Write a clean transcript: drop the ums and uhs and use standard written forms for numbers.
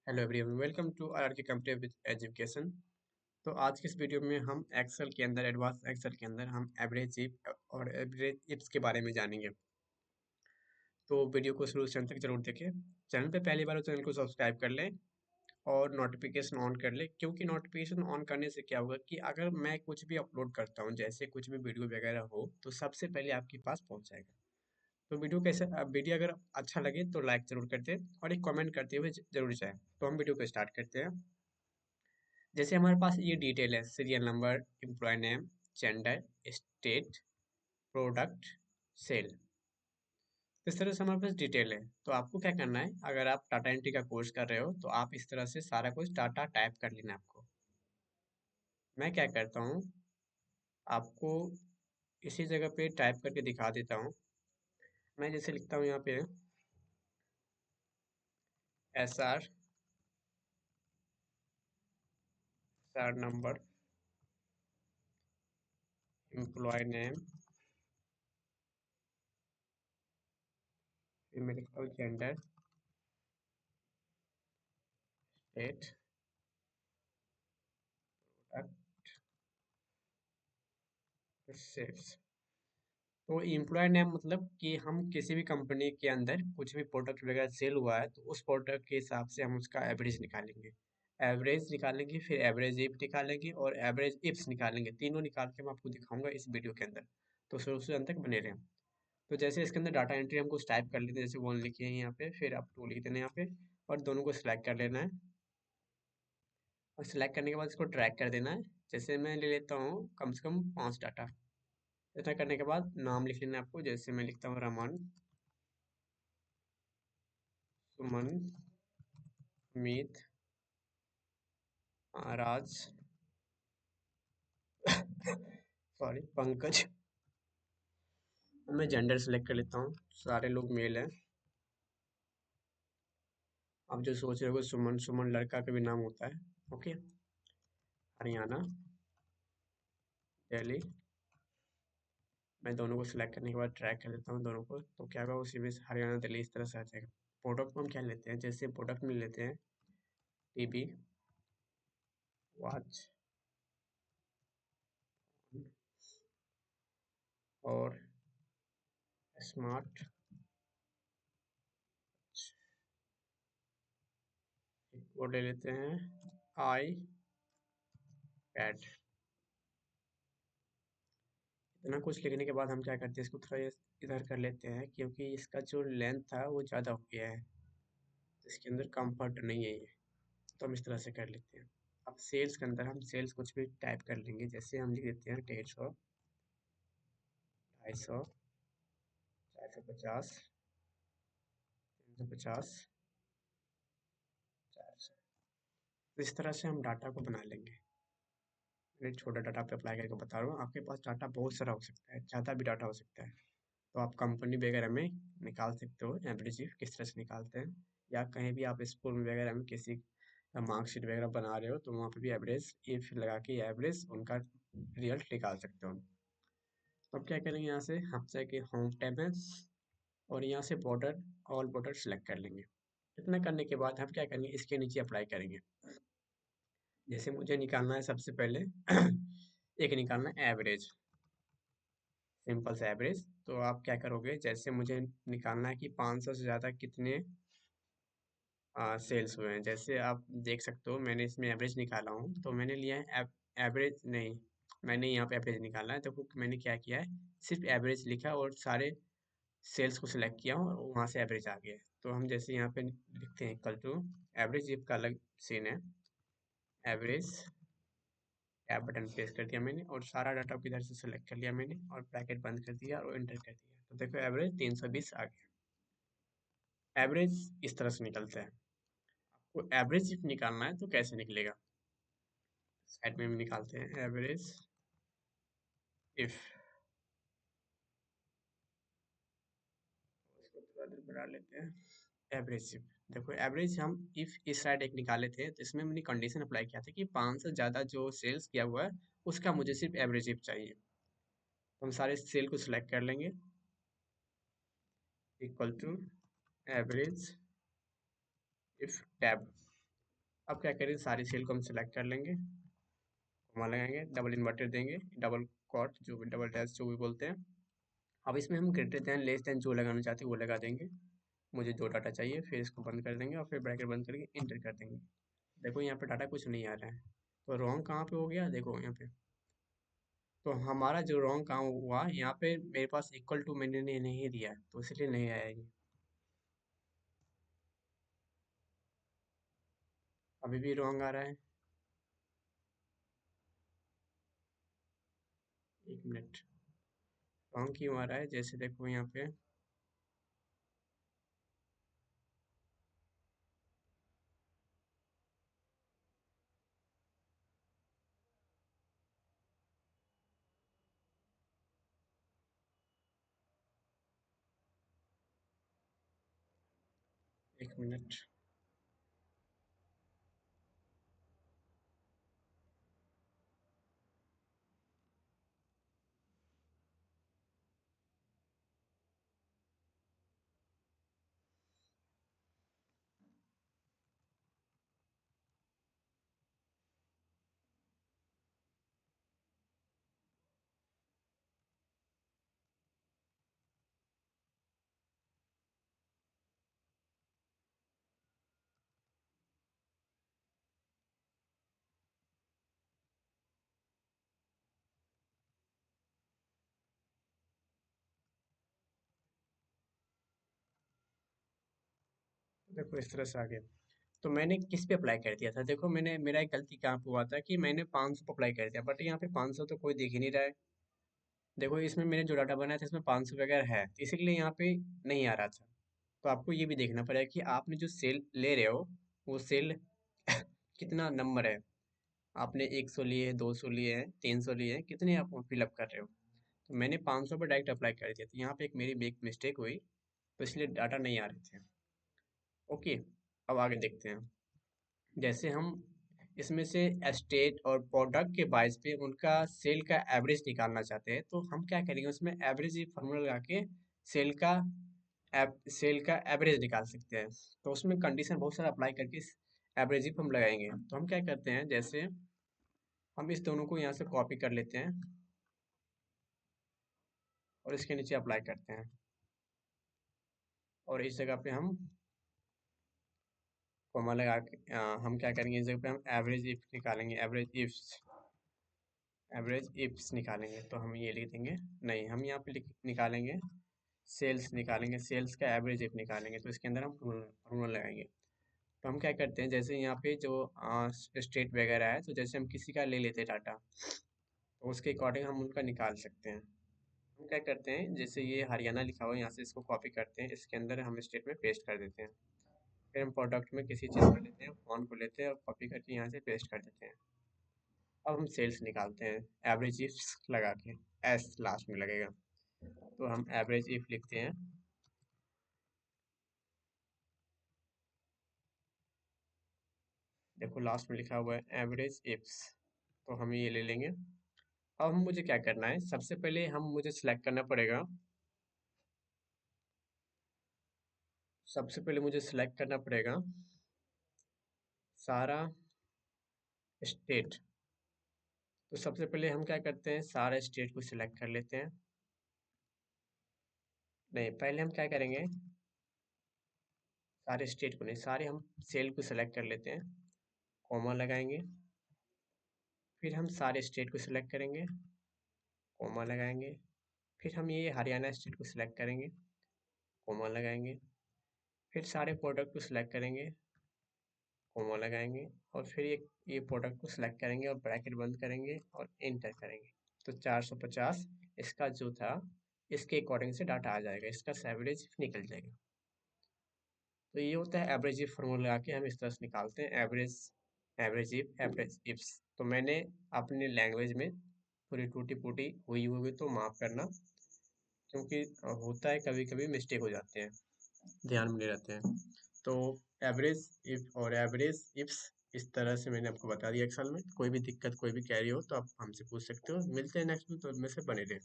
Hello everyone, welcome to RRK company with education. तो आज की इस वीडियो में हम एक्सेल के अंदर, एडवांस एक्सेल के अंदर हम एवरेज इफ और एवरेज इफ्स के बारे में जानेंगे। तो वीडियो को शुरू से अंत तक जरूर देखें। चैनल पे पहली बार हो चैनल को सब्सक्राइब कर लें और नोटिफिकेशन ऑन कर लें, क्योंकि नोटिफिकेशन ऑन करने से क्या होगा कि अगर मैं कुछ भी अपलोड करता हूँ, जैसे कुछ भी वीडियो वगैरह हो, तो सबसे पहले आपके पास पहुँच जाएगा। तो वीडियो अगर अच्छा लगे तो लाइक जरूर कर दें और एक कमेंट करते हुए जरूर जाए। तो हम वीडियो को स्टार्ट करते हैं। जैसे हमारे पास ये डिटेल है: serial number, employ name, gender, state, product, sale. इस तरह से हमारे पास डिटेल है। तो आपको क्या करना है, अगर आप डाटा एंट्री का कोर्स कर रहे हो तो आप इस तरह से सारा कुछ डाटा टाइप कर लेना है आपको। मैं क्या करता हूँ, आपको इसी जगह पे टाइप करके दिखा देता हूँ। मैं जैसे लिखता हूँ यहाँ पे SR नंबर, एम्प्लॉय नेम, फिर मैं लिखता हूँ जेंडर, स्टेट, सेल्स। तो एम्प्लॉय नेम मतलब कि हम किसी भी कंपनी के अंदर कुछ भी प्रोडक्ट वगैरह सेल हुआ है तो उस प्रोडक्ट के हिसाब से हम उसका एवरेज निकालेंगे। एवरेज निकालेंगे, फिर एवरेज इफ निकालेंगे और एवरेज इफ्स निकालेंगे। तीनों निकाल के मैं आपको दिखाऊंगा इस वीडियो के अंदर। तो शुरू से अंत तक बने रहें। तो जैसे इसके अंदर डाटा एंट्री हमको टाइप कर लेते हैं, जैसे वन लिखिए यहाँ पे, फिर आप टू लिख देना यहाँ पे और दोनों को सिलेक्ट कर लेना है। और सिलेक्ट करने के बाद इसको ट्रैक कर देना है। जैसे मैं ले लेता हूँ कम से कम 5 डाटा। इतना करने के बाद नाम लिख लेना है आपको। जैसे मैं लिखता हूँ रमन, सुमन, अमित, राज, सॉरी पंकज। मैं जेंडर सेलेक्ट कर लेता हूँ, सारे लोग मेल हैं। आप जो सोच रहे हो सुमन, सुमन लड़का का भी नाम होता है। ओके। हरियाणा, दिल्ली। मैं दोनों को सिलेक्ट करने के बाद ट्रैक कर देता हूँ दोनों को, तो क्या होगा उसी में से हरियाणा दिल्ली इस तरह से आ जाएगा। प्रोडक्ट को हम क्या लेते हैं, जैसे प्रोडक्ट में लेते हैं टीवी, वॉच और स्मार्ट, वो ले लेते हैं आई पैड। इतना कुछ लिखने के बाद हम क्या करते हैं, इसको थोड़ा इधर कर लेते हैं, क्योंकि इसका जो लेंथ था वो ज़्यादा हो गया है। तो इसके अंदर कंफर्ट नहीं है ये। तो हम इस तरह से कर लेते हैं। अब सेल्स के अंदर हम सेल्स कुछ भी टाइप कर लेंगे। जैसे हम लिख देते हैं 150, 250, 450, 350, 400। तो इस तरह से हम डाटा को बना लेंगे। मैं छोटा डाटा पे अप्लाई करके बता रहा हूँ, आपके पास डाटा बहुत सारा हो सकता है, ज़्यादा भी डाटा हो सकता है। तो आप कंपनी वगैरह में निकाल सकते हो एवरेज किस तरह से निकालते हैं, या कहीं भी आप स्कूल में वगैरह में किसी का मार्कशीट वगैरह बना रहे हो तो वहाँ पे भी एवरेज इफ लगा के एवरेज उनका रिजल्ट निकाल सकते हो। तो अब क्या करेंगे, यहाँ से हम जाके होम टैब है और यहाँ से बॉर्डर, ऑल बॉर्डर सेलेक्ट कर लेंगे। इतना करने के बाद हम क्या करेंगे, इसके नीचे अप्लाई करेंगे। जैसे मुझे निकालना है सबसे पहले एक निकालना है एवरेज, सिंपल सा एवरेज। तो आप क्या करोगे, जैसे मुझे निकालना है कि 500 से ज़्यादा कितने सेल्स हुए हैं। जैसे आप देख सकते हो मैंने इसमें एवरेज निकाला हूँ, तो मैंने लिया है एवरेज नहीं, मैंने यहाँ पे एवरेज निकाला है। देखो मैंने क्या किया है, सिर्फ एवरेज लिखा और सारे सेल्स को सिलेक्ट किया और वहाँ से एवरेज आ गया। तो हम जैसे यहाँ पे लिखते हैं इक्वल टू एवरेज, इफ का अलग सीन है, एवरेज टैब बटन प्रेस कर दिया मैंने और सारा डाटा को इधर से सेलेक्ट कर लिया मैंने और ब्रैकेट बंद कर दिया और एंटर कर दिया। तो देखो एवरेज 320 आ गया। एवरेज इस तरह से निकलता है। आपको एवरेज इफ निकालना है तो कैसे निकलेगा, साइड में भी निकालते हैं एवरेज इफ। इसको थोड़ा देर बढ़ा लेते हैं, एवरेज इफ। देखो एवरेज हम इफ इस साइड एक निकाले थे, तो इसमें मैंने कंडीशन अप्लाई किया था कि 500 से ज़्यादा जो सेल्स किया हुआ है उसका मुझे सिर्फ एवरेज इफ चाहिए। तो हम सारे सेल को सिलेक्ट कर लेंगे, equal to average if tab. अब क्या करें, सारी सेल को हम सिलेक्ट कर लेंगे, कॉमा लगाएंगे, डबल इन्वर्टेड देंगे, डबल कॉट जो भी, डबल डैश जो भी बोलते हैं। अब इसमें हम ग्रेटर दैन लेस दैन जो लगाना चाहते हैं वो लगा देंगे, मुझे जो डाटा चाहिए, फिर इसको बंद कर देंगे और फिर ब्रैकेट बंद करके इंटर कर देंगे। देखो यहाँ पे डाटा कुछ नहीं आ रहा है, तो रॉन्ग कहाँ पे हो गया, देखो यहाँ पे। तो हमारा जो रॉन्ग काम हुआ यहाँ पे, मेरे पास इक्वल टू मैंने नहीं दिया है, तो इसलिए नहीं आया ये। अभी भी रॉन्ग आ रहा है, एक मिनट। रॉन्ग क्यों आ रहा है, जैसे देखो यहाँ पे, एक मिनट। देखो इस तरह से आ गया। तो मैंने किस पे अप्लाई कर दिया था, देखो मैंने, मेरा एक गलती कहाँ पे हुआ था कि मैंने 500 पे अप्लाई कर दिया, बट यहाँ पे 500 तो कोई दिख ही नहीं रहा है। देखो इसमें मैंने जो डाटा बनाया था इसमें 500 वगैरह है, इसीलिए यहाँ पे नहीं आ रहा था। तो आपको ये भी देखना पड़ेगा कि आपने जो सेल ले रहे हो वो सेल कितना नंबर है, आपने 100 लिए, 200 लिए हैं, 300 लिए हैं, कितने आप फिलअप कर रहे हो। तो मैंने 500 पर डायरेक्ट अप्लाई कर दिया, तो यहाँ पे एक मेरी एक मिस्टेक हुई, तो इसलिए डाटा नहीं आ रहे थे। ओके, अब आगे देखते हैं। जैसे हम इसमें से एस्टेट और प्रोडक्ट के बाइस पे उनका सेल का एवरेज निकालना चाहते हैं, तो हम क्या करेंगे, उसमें एवरेज फार्मूला लगा के सेल का सेल का एवरेज निकाल सकते हैं। तो उसमें कंडीशन बहुत सारा अप्लाई करके एवरेज हम लगाएंगे। तो हम क्या करते हैं, जैसे हम इस दोनों को यहाँ से कॉपी कर लेते हैं और इसके नीचे अप्लाई करते हैं, और इस जगह पे हम कॉमा लगा के हम क्या करेंगे, इस जगह पे हम एवरेज इफ निकालेंगे, एवरेज इफ्स निकालेंगे। तो हम ये लिख देंगे, नहीं हम यहाँ पे निकालेंगे सेल्स, निकालेंगे सेल्स का एवरेज इफ निकालेंगे, तो इसके अंदर हम फॉर्मूला लगाएंगे। तो हम क्या करते हैं, जैसे यहाँ पे जो स्टेट वगैरह है, तो जैसे हम किसी का ले लेते हैं डाटा, तो उसके अकॉर्डिंग हम उनका निकाल सकते हैं। हम क्या करते हैं, जैसे ये हरियाणा लिखा हुआ है, यहाँ से इसको कॉपी करते हैं, इसके अंदर हम स्टेट में पेस्ट कर देते हैं। फिर हम प्रोडक्ट में किसी चीज़ को लेते हैं, फ़ॉन्ट को लेते हैं और कॉपी करके यहाँ से पेस्ट कर देते हैं। अब हम सेल्स निकालते हैं, एवरेज इफ लगा के, एस लास्ट में लगेगा, तो हम एवरेज इफ लिखते हैं। देखो लास्ट में लिखा हुआ है एवरेज इफ्स, तो हम ये ले लेंगे। अब हम, मुझे क्या करना है, सबसे पहले हम, मुझे सिलेक्ट करना पड़ेगा, सबसे पहले मुझे सिलेक्ट करना पड़ेगा सारा स्टेट। तो सबसे पहले हम क्या करते हैं, सारे स्टेट को सिलेक्ट कर लेते हैं। नहीं, पहले हम क्या करेंगे, सारे स्टेट को नहीं, सारे हम सेल को सिलेक्ट कर लेते हैं, कॉमा लगाएंगे, फिर हम सारे स्टेट को सिलेक्ट करेंगे, कॉमा लगाएंगे, फिर हम ये हरियाणा स्टेट को सिलेक्ट करेंगे, कॉमा लगाएंगे, फिर सारे प्रोडक्ट को सिलेक्ट करेंगे, कॉमा लगाएंगे, और फिर ये प्रोडक्ट को सिलेक्ट करेंगे और ब्रैकेट बंद करेंगे और एंटर करेंगे। तो 450 इसका जो था, इसके अकॉर्डिंग से डाटा आ जाएगा, इसका एवरेज निकल जाएगा। तो ये होता है एवरेज इफ फॉर्मूला लगा के हम इस तरह से निकालते हैं एवरेज, एवरेज इफ्स। तो मैंने अपनी लैंग्वेज में थोड़ी टूटी फूटी हुई होगी तो माफ़ करना, क्योंकि होता है कभी कभी मिस्टेक हो जाते हैं, ध्यान में नहीं रहते हैं। तो एवरेज इफ और एवरेज इफ्स, इस तरह से मैंने आपको बता दिया एक्सेल में। कोई भी दिक्कत, कोई भी कैरी हो तो आप हमसे पूछ सकते हो। मिलते हैं नेक्स्ट में, तो में से बने रहे।